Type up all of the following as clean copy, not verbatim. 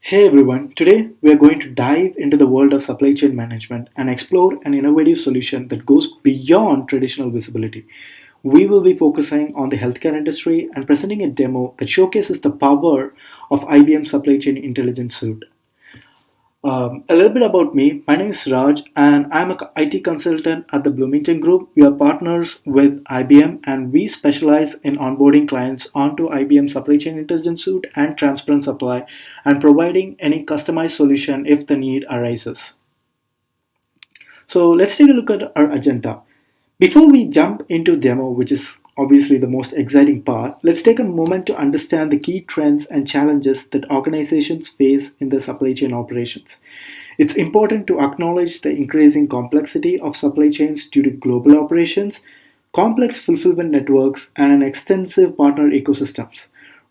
Hey everyone, today we are going to dive into the world of supply chain management and explore an innovative solution that goes beyond traditional visibility. We will be focusing on the healthcare industry and presenting a demo that showcases the power of IBM Supply Chain Intelligence Suite. A little bit about me. My name is Raj, and I'm an IT consultant at the Bloomington Group. We are partners with IBM, and we specialize in onboarding clients onto IBM Supply Chain Intelligence Suite and Transparent Supply, and providing any customized solution if the need arises. So let's take a look at our agenda. Before we jump into demo, which is obviously the most exciting part, let's take a moment to understand the key trends and challenges that organizations face in their supply chain operations. It's important to acknowledge the increasing complexity of supply chains due to global operations, complex fulfillment networks, and extensive partner ecosystems.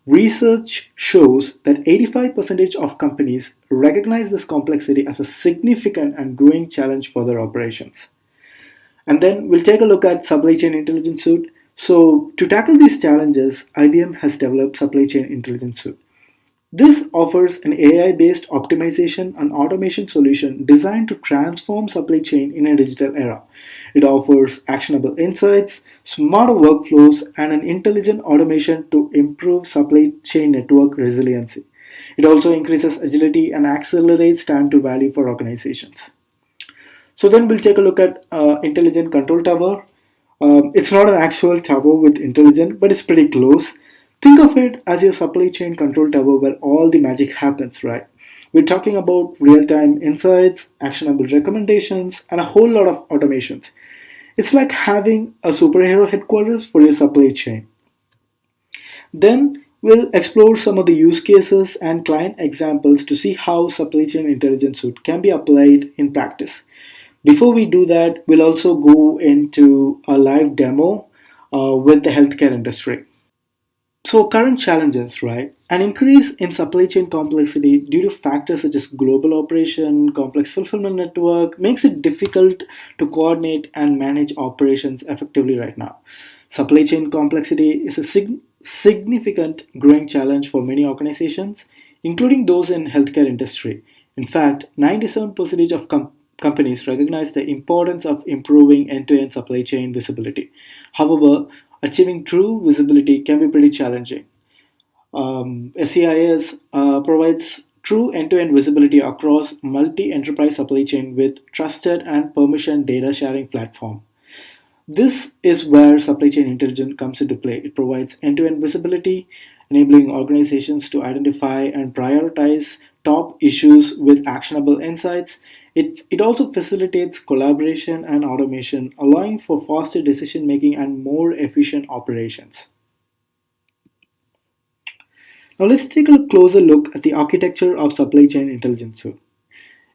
Research shows that 85% of companies recognize this complexity as a significant and growing challenge for their operations. And then we'll take a look at supply chain intelligence suite. So to tackle these challenges, IBM has developed supply chain intelligence suite. This offers an AI-based optimization and automation solution designed to transform supply chain in a digital era. It offers actionable insights, smarter workflows, and an intelligent automation to improve supply chain network resiliency. It also increases agility and accelerates time to value for organizations. So then we'll take a look at intelligent control tower. It's not an actual tower with intelligent, but it's pretty close. Think of it as your supply chain control tower where all the magic happens, right? We're talking about real-time insights, actionable recommendations, and a whole lot of automations. It's like having a superhero headquarters for your supply chain. Then we'll explore some of the use cases and client examples to see how supply chain intelligence suite can be applied in practice. Before we do that, we'll also go into a live demo with the healthcare industry. So, current challenges, right? An increase in supply chain complexity due to factors such as global operation, complex fulfillment network, makes it difficult to coordinate and manage operations effectively right now. Supply chain complexity is a significant growing challenge for many organizations, including those in healthcare industry. In fact, 97% of companies recognize the importance of improving end-to-end supply chain visibility. However, achieving true visibility can be pretty challenging. SEIS provides true end-to-end visibility across multi-enterprise supply chain with trusted and permission data sharing platform. This is where supply chain intelligence comes into play. It provides end to end visibility, enabling organizations to identify and prioritize top issues with actionable insights. It also facilitates collaboration and automation, allowing for faster decision making and more efficient operations. Now, let's take a closer look at the architecture of supply chain intelligence.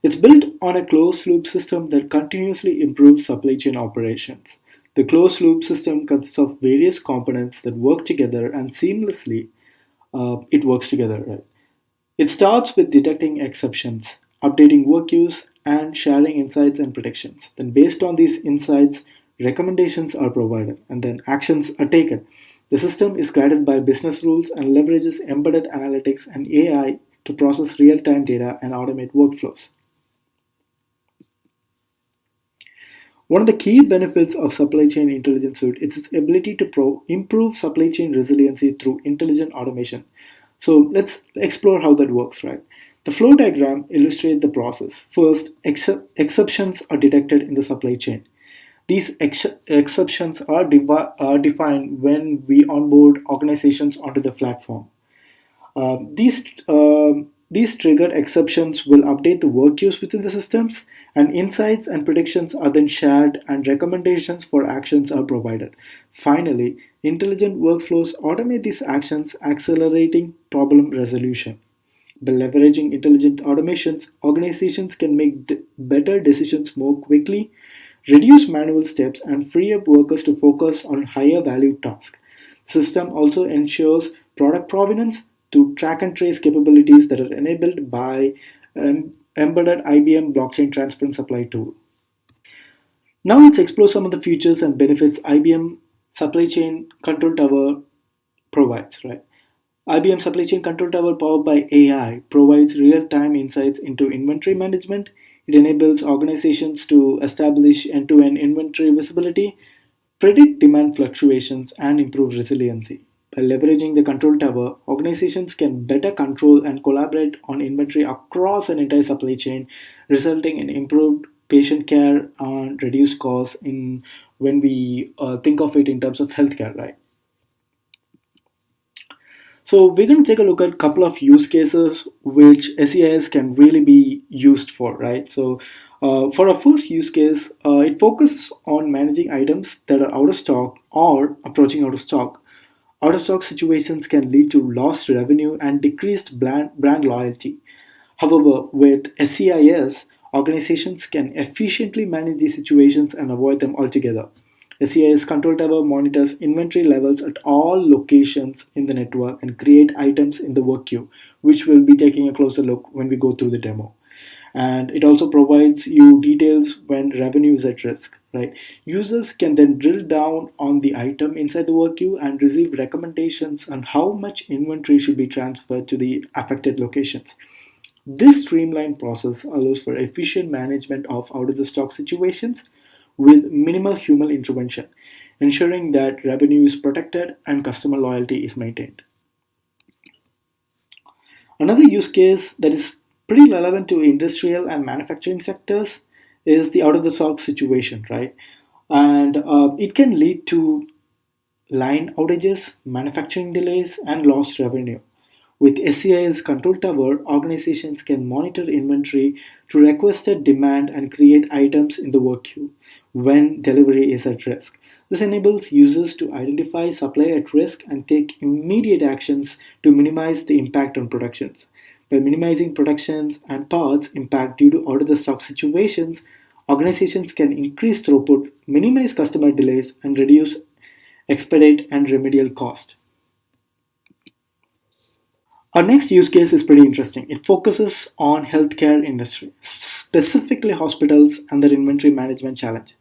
It's built on a closed loop system that continuously improves supply chain operations. The closed loop system consists of various components that work together and seamlessly it works together. Right? It starts with detecting exceptions, updating work use, and sharing insights and predictions. Then, based on these insights, recommendations are provided and then actions are taken. The system is guided by business rules and leverages embedded analytics and AI to process real time data and automate workflows. One of the key benefits of supply chain intelligence suite is its ability to improve supply chain resiliency through intelligent automation. So let's explore how that works, right? The flow diagram illustrates the process. First, exceptions are detected in the supply chain. These exceptions are defined when we onboard organizations onto the platform. These triggered exceptions will update the work use within the systems, and insights and predictions are then shared, and recommendations for actions are provided. Finally, intelligent workflows automate these actions, accelerating problem resolution. By leveraging intelligent automations, organizations can make better decisions more quickly, reduce manual steps, and free up workers to focus on higher value tasks. The system also ensures product provenance through track and trace capabilities that are enabled by embedded IBM blockchain transparent supply tool. Now let's explore some of the features and benefits IBM supply chain control tower provides, right? IBM Supply Chain Control Tower, powered by AI, provides real time insights into inventory management. It enables organizations to establish end to end inventory visibility, predict demand fluctuations, and improve resiliency. By leveraging the control tower, organizations can better control and collaborate on inventory across an entire supply chain, resulting in improved patient care and reduced costs in when we think of it in terms of healthcare, right? So we're going to take a look at a couple of use cases which SEIS can really be used for, right? So for our first use case, it focuses on managing items that are out of stock or approaching out of stock. Out of stock situations can lead to lost revenue and decreased brand loyalty. However, with SEIS, organizations can efficiently manage these situations and avoid them altogether. SEIS Control Tower monitors inventory levels at all locations in the network and create items in the work queue, which we'll be taking a closer look when we go through the demo. And it also provides you details when revenue is at risk, right? Users can then drill down on the item inside the work queue and receive recommendations on how much inventory should be transferred to the affected locations. This streamlined process allows for efficient management of out of the stock situations with minimal human intervention, ensuring that revenue is protected and customer loyalty is maintained. Another use case that is pretty relevant to industrial and manufacturing sectors is the out of the stock situation, right? And it can lead to line outages, manufacturing delays, and lost revenue. With SCI's control tower, organizations can monitor inventory to requested demand and create items in the work queue when delivery is at risk. This enables users to identify supply at risk and take immediate actions to minimize the impact on productions. By minimizing productions and parts impact due to out of the stock situations, organizations can increase throughput, minimize customer delays, and reduce expedite and remedial cost. Our next use case is pretty interesting. It focuses on healthcare industry, specifically hospitals and their inventory management challenge.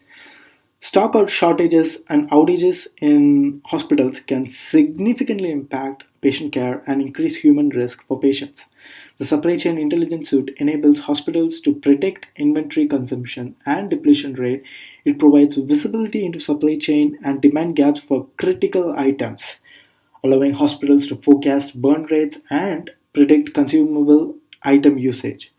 Stock out shortages and outages in hospitals can significantly impact patient care and increase human risk for patients. The supply chain intelligence suite enables hospitals to predict inventory consumption and depletion rate. It provides visibility into supply chain and demand gaps for critical items, allowing hospitals to forecast burn rates and predict consumable item usage.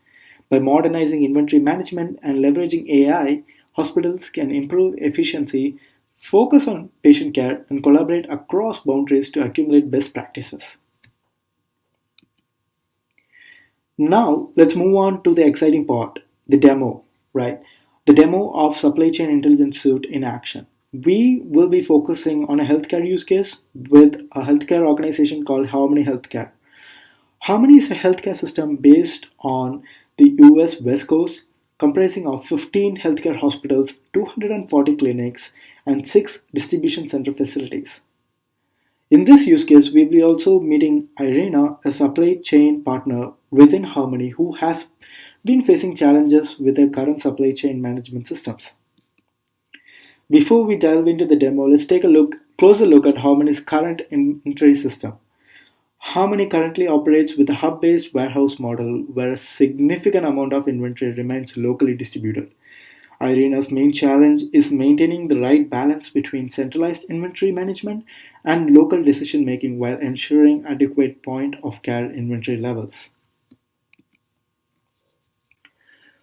By modernizing inventory management and leveraging AI, hospitals can improve efficiency, focus on patient care, and collaborate across boundaries to accumulate best practices. Now, let's move on to the exciting part, the demo, right? The demo of supply chain intelligence suite in action. We will be focusing on a healthcare use case with a healthcare organization called Harmony Healthcare. Harmony is a healthcare system based on the US West Coast, comprising of 15 healthcare hospitals, 240 clinics, and 6 distribution center facilities. In this use case, we'll be also meeting Irina, a supply chain partner within Harmony who has been facing challenges with their current supply chain management systems. Before we delve into the demo, let's take a closer look at Harmony's current inventory system. Harmony currently operates with a hub-based warehouse model where a significant amount of inventory remains locally distributed. Irina's main challenge is maintaining the right balance between centralized inventory management and local decision making while ensuring adequate point of care inventory levels.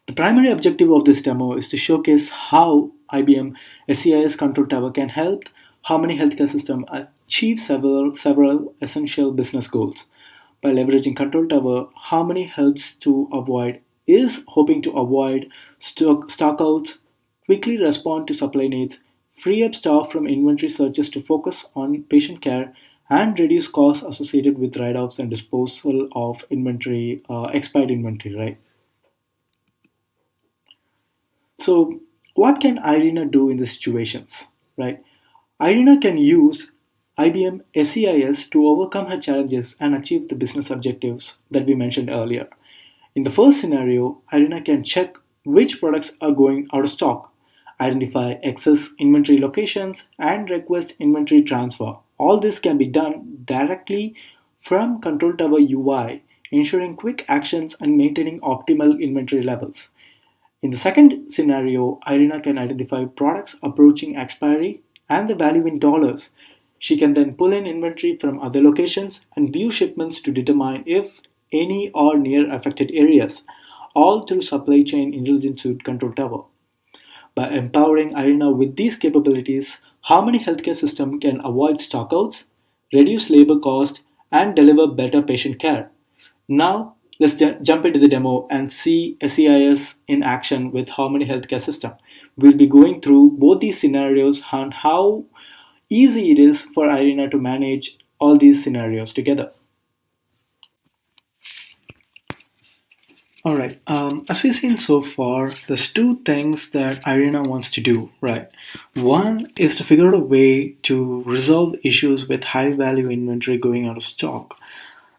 The primary objective of this demo is to showcase how IBM SEIS Control Tower can help Harmony Healthcare System achieve several essential business goals. By leveraging Control Tower, Harmony is hoping to avoid stockouts, quickly respond to supply needs, free up staff from inventory searches to focus on patient care, and reduce costs associated with write-offs and disposal of expired inventory, right? So, what can Irina do in these situations, right? Irina can use IBM SEIS to overcome her challenges and achieve the business objectives that we mentioned earlier. In the first scenario, Irina can check which products are going out of stock, identify excess inventory locations, and request inventory transfer. All this can be done directly from Control Tower UI, ensuring quick actions and maintaining optimal inventory levels. In the second scenario, Irina can identify products approaching expiry and the value in dollars. She can then pull in inventory from other locations and view shipments to determine if any are near affected areas, all through Supply Chain Intelligence Suite Control Tower. By empowering Irina with these capabilities, Harmony Healthcare System can avoid stockouts, reduce labor cost, and deliver better patient care. Now, let's jump into the demo and see SEIS in action with Harmony Healthcare System. We'll be going through both these scenarios and how easy it is for Irina to manage all these scenarios together. All right. As we've seen so far, there's two things that Irina wants to do, right? One is to figure out a way to resolve issues with high value inventory going out of stock.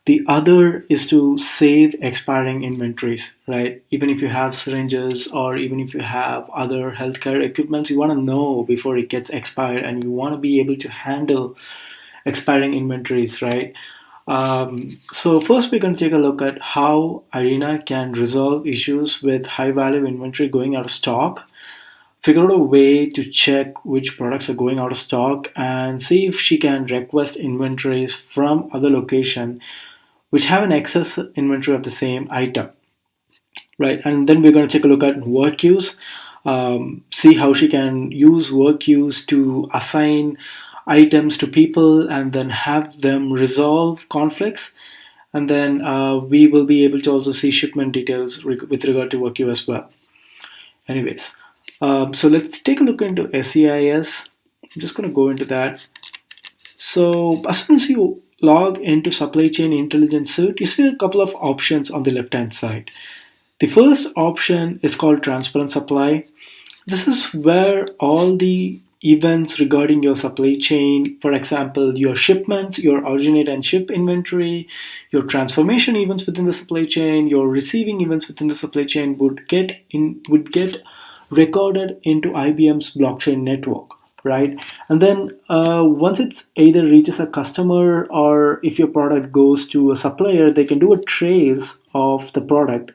The other is to save expiring inventories, right? Even if you have syringes or even if you have other healthcare equipment, you want to know before it gets expired and you want to be able to handle expiring inventories, right? So first we're going to take a look at how Irina can resolve issues with high value inventory going out of stock, figure out a way to check which products are going out of stock, and see if she can request inventories from other location which have an excess inventory of the same item, right? And then we're going to take a look at work queues, see how she can use work queues to assign items to people and then have them resolve conflicts. And then we will be able to also see shipment details with regard to work queue as well. Anyways, so let's take a look into SEIS. I'm just going to go into that. So as soon as you log into Supply Chain Intelligence Suite, you see a couple of options on the left hand side. The first option is called Transparent Supply. This is where all the events regarding your supply chain, for example, your shipments, your originate and ship inventory, your transformation events within the supply chain, your receiving events within the supply chain would get recorded into IBM's blockchain network, right? And then once it's either reaches a customer or if your product goes to a supplier, they can do a trace of the product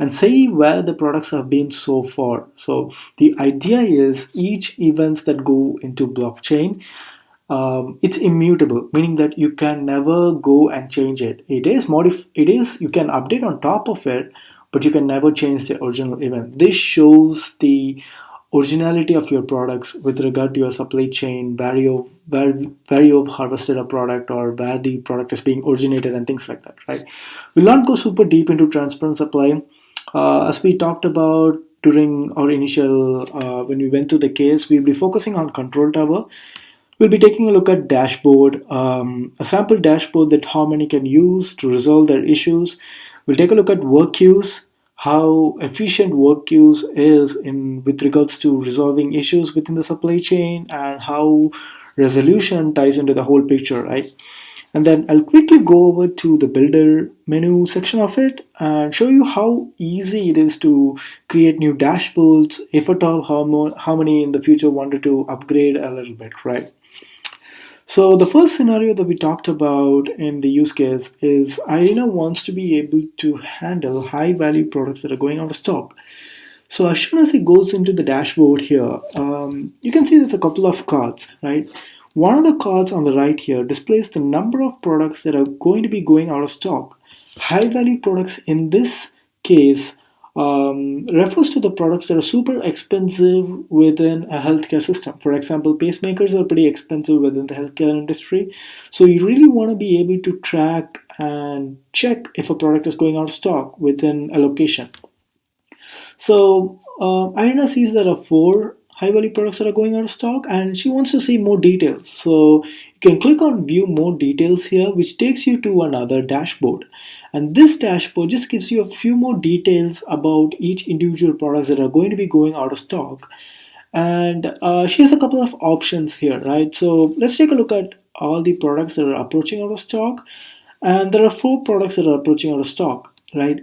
and see where the products have been so far. So the idea is each events that go into blockchain, it's immutable, meaning that you can never go and change it. It is you can update on top of it, but you can never change the original event. This shows the originality of your products with regard to your supply chain, where you have harvested a product or where the product is being originated and things like that, right? We'll not go super deep into transparent supply. As we talked about during our initial, when we went through the case, we'll be focusing on control tower. We'll be taking a look at dashboard, a sample dashboard that Harmony can use to resolve their issues. We'll take a look at work queues, how efficient work queues is in with regards to resolving issues within the supply chain and how resolution ties into the whole picture, right? And then I'll quickly go over to the builder menu section of it and show you how easy it is to create new dashboards if at all how many in the future wanted to upgrade a little bit, right? So the first scenario that we talked about in the use case is Irina wants to be able to handle high value products that are going out of stock. So as soon as it goes into the dashboard here, you can see there's a couple of cards, right? One of the cards on the right here displays the number of products that are going to be going out of stock. High value products in this case refers to the products that are super expensive within a healthcare system. For example, pacemakers are pretty expensive within the healthcare industry. So you really want to be able to track and check if a product is going out of stock within a location. So Irina sees there are four high value products that are going out of stock and she wants to see more details. So you can click on view more details here, which takes you to another dashboard. And this dashboard just gives you a few more details about each individual products that are going to be going out of stock. And she has a couple of options here, right? So let's take a look at all the products that are approaching out of stock. And there are four products that are approaching out of stock, right?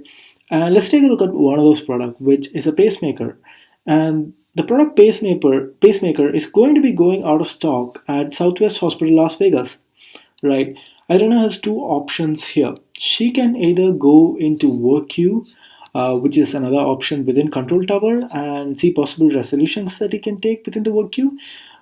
And let's take a look at one of those products, which is a pacemaker. And the product pacemaker is going to be going out of stock at Southwest Hospital Las Vegas, right? Irina has two options here. She can either go into work queue, which is another option within control tower, and see possible resolutions that he can take within the work queue.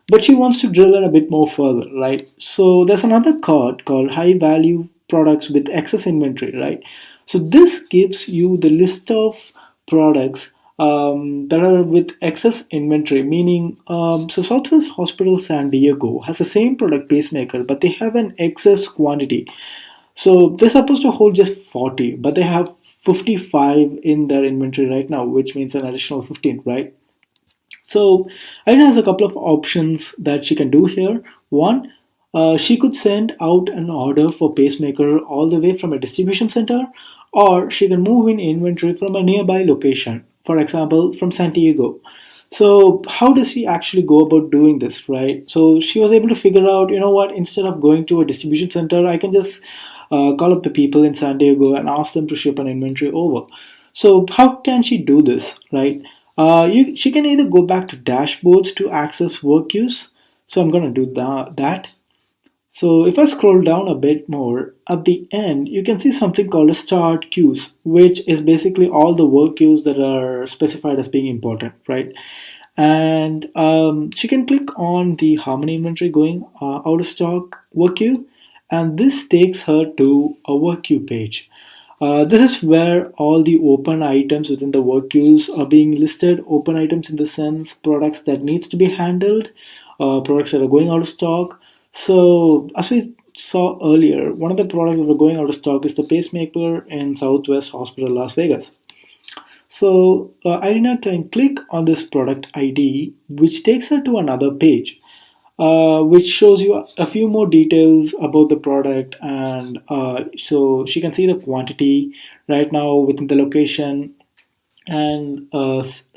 But she wants to drill in a bit more further, right? So there's another card called high value products with excess inventory, right? So this gives you the list of products that are with excess inventory, meaning so Southwest Hospital San Diego has the same product pacemaker, but they have an excess quantity. So they're supposed to hold just 40, but they have 55 in their inventory right now, which means an additional 15, right? So Irina has a couple of options that she can do here. One, she could send out an order for pacemaker all the way from a distribution center, or she can move in inventory from a nearby location, for example, from San Diego. So how does she actually go about doing this, right? So she was able to figure out, you know what, instead of going to a distribution center, I can just call up the people in San Diego and ask them to ship an inventory over. So how can she do this, right? She can either go back to dashboards to access work queues. So I'm going to do that. So if I scroll down a bit more, at the end, you can see something called a start queues, which is basically all the work queues that are specified as being important, right? And she can click on the Harmony inventory going out of stock work queue, and this takes her to a work queue page. This is where all the open items within the work queues are being listed. Open items in the sense products that needs to be handled, products that are going out of stock. So as we saw earlier, one of the products that are going out of stock is the pacemaker in Southwest Hospital, Las Vegas. So Irina can click on this product ID, which takes her to another page, which shows you a few more details about the product. And so she can see the quantity right now within the location, and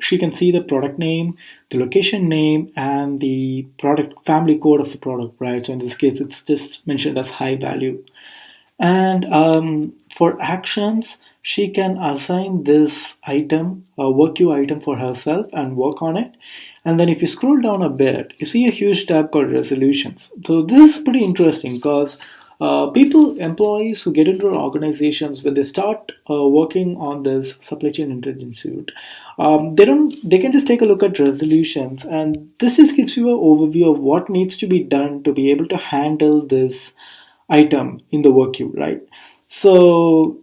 she can see the product name, the location name, and the product family code of the product, right? So in this case, it's just mentioned as high value. And for actions, she can assign this item, a work queue item for herself and work on it. And then if you scroll down a bit, you see a huge tab called resolutions. So this is pretty interesting because employees who get into organizations, when they start working on this supply chain intelligence suite, they can just take a look at resolutions, and this just gives you an overview of what needs to be done to be able to handle this item in the work queue, right? So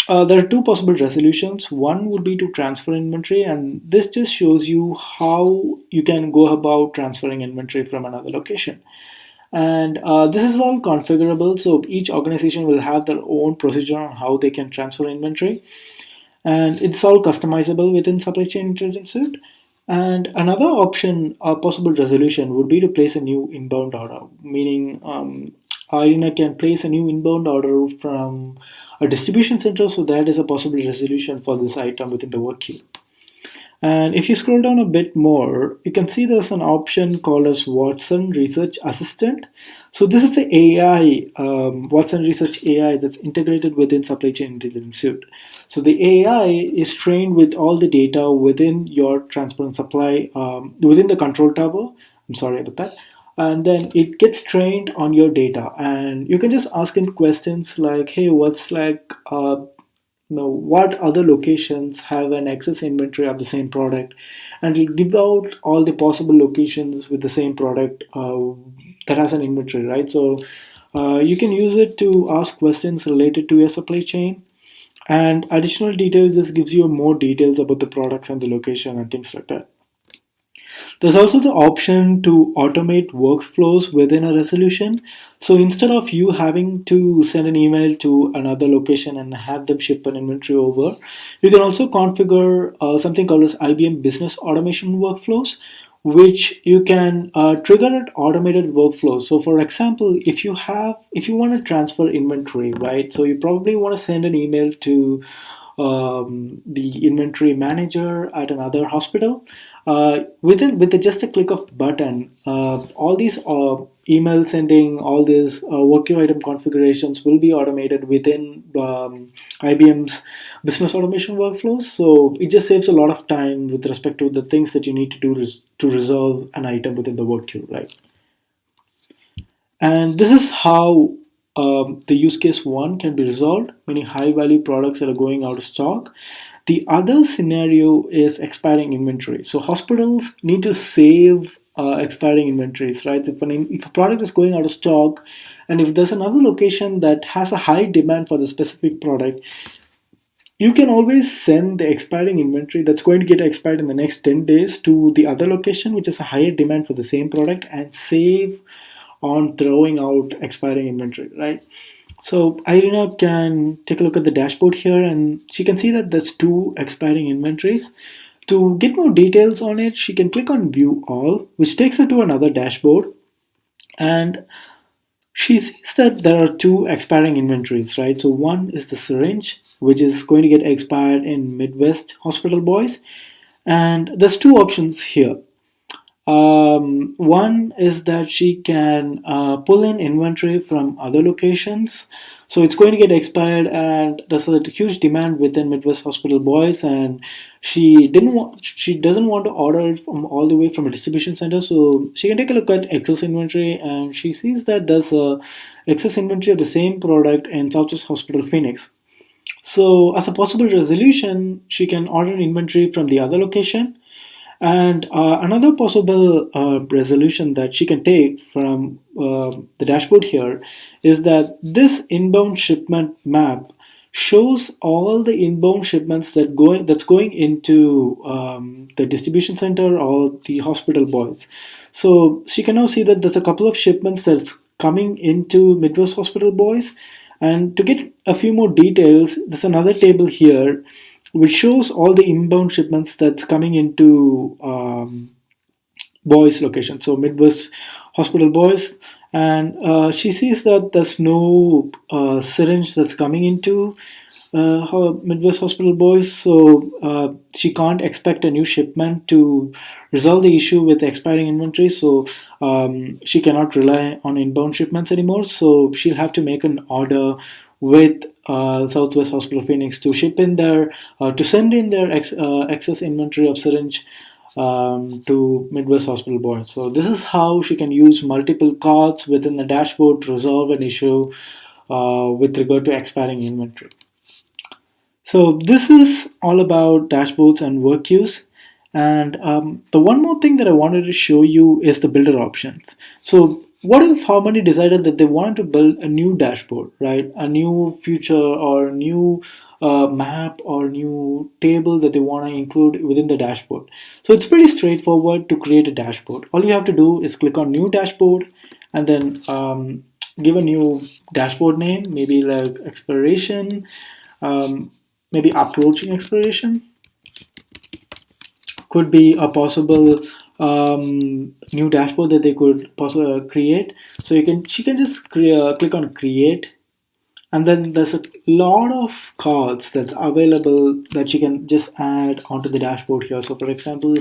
there are two possible resolutions. One would be to transfer inventory, and this just shows you how you can go about transferring inventory from another location. And this is all configurable, so each organization will have their own procedure on how they can transfer inventory, and it's all customizable within supply chain intelligence suite. And another option, a possible resolution, would be to place a new inbound order, meaning Irina can place a new inbound order from a distribution center, so that is a possible resolution for this item within the work queue. And if you scroll down a bit more, you can see there's an option called as Watson Research Assistant. So this is the AI, Watson Research AI that's integrated within Supply Chain Intelligence Suite. So the AI is trained with all the data within your transparent supply, within the control tower. I'm sorry about that. And then it gets trained on your data, and you can just ask it questions like, hey, what's like now what other locations have an excess inventory of the same product, and it'll give out all the possible locations with the same product that has an inventory, right? So you can use it to ask questions related to your supply chain, and additional details just gives you more details about the products and the location and things like that. There's also the option to automate workflows within a resolution. So instead of you having to send an email to another location and have them ship an inventory over, you can also configure something called as IBM business automation workflows, which you can trigger an automated workflow. So for example, if you want to transfer inventory, right? So you probably want to send an email to the inventory manager at another hospital. With just a click of button, all these email sending, all these work queue item configurations will be automated within IBM's business automation workflows. So it just saves a lot of time with respect to the things that you need to do to resolve an item within the work queue, right? And this is how the use case one can be resolved, meaning high value products that are going out of stock. The other scenario is expiring inventory. So hospitals need to save expiring inventories, right? If a product is going out of stock, and if there's another location that has a high demand for the specific product, you can always send the expiring inventory that's going to get expired in the next 10 days to the other location, which has a higher demand for the same product, and save on throwing out expiring inventory, right? So Irina can take a look at the dashboard here, and she can see that there's two expiring inventories. To get more details on it, she can click on view all, which takes her to another dashboard, and she sees that there are two expiring inventories, right? So one is the syringe, which is going to get expired in Midwest Hospital Boys, and there's two options here. One is that she can pull in inventory from other locations. So it's going to get expired, and there's a huge demand within Midwest Hospital Boys, and she doesn't want to order it from all the way from a distribution center. So she can take a look at excess inventory, and she sees that there's a excess inventory of the same product in Southwest Hospital Phoenix. So as a possible resolution, she can order inventory from the other location, and another possible resolution that she can take from the dashboard here is that this inbound shipment map shows all the inbound shipments that's going into the distribution center or the hospital boys. So she can now see that there's a couple of shipments that's coming into Midwest Hospital Boys. And to get a few more details, there's another table here which shows all the inbound shipments that's coming into Boys location. So Midwest Hospital Boys, and she sees that there's no syringe that's coming into her Midwest Hospital Boys, so she can't expect a new shipment to resolve the issue with expiring inventory. So she cannot rely on inbound shipments anymore. So she'll have to make an order with Southwest Hospital Phoenix to ship in their to send in their excess inventory of syringe to Midwest Hospital Board. So this is how she can use multiple cards within the dashboard to resolve an issue with regard to expiring inventory. So this is all about dashboards and work queues. And the one more thing that I wanted to show you is the builder options. So what if Harmony decided that they wanted to build a new dashboard, right? A new feature or new map or new table that they want to include within the dashboard. So it's pretty straightforward to create a dashboard. All you have to do is click on new dashboard, and then give a new dashboard name, maybe like exploration, maybe approaching exploration could be a possible new dashboard that they could possibly create. So she can just click on create, and then there's a lot of cards that's available that she can just add onto the dashboard here. So for example,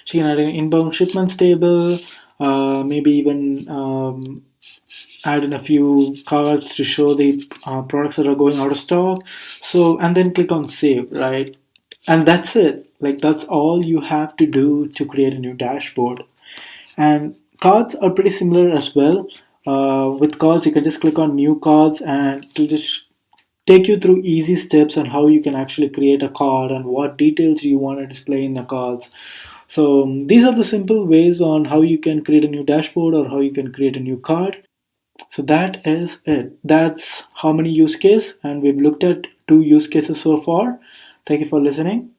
she can add an inbound shipments table, maybe even add in a few cards to show the products that are going out of stock. So, and then click on save, right? And that's it. Like, that's all you have to do to create a new dashboard. And cards are pretty similar as well. With cards, you can just click on new cards, and it'll just take you through easy steps on how you can actually create a card and what details you want to display in the cards. So these are the simple ways on how you can create a new dashboard or how you can create a new card. So that is it. That's Harmony use case, and we've looked at two use cases so far. Thank you for listening.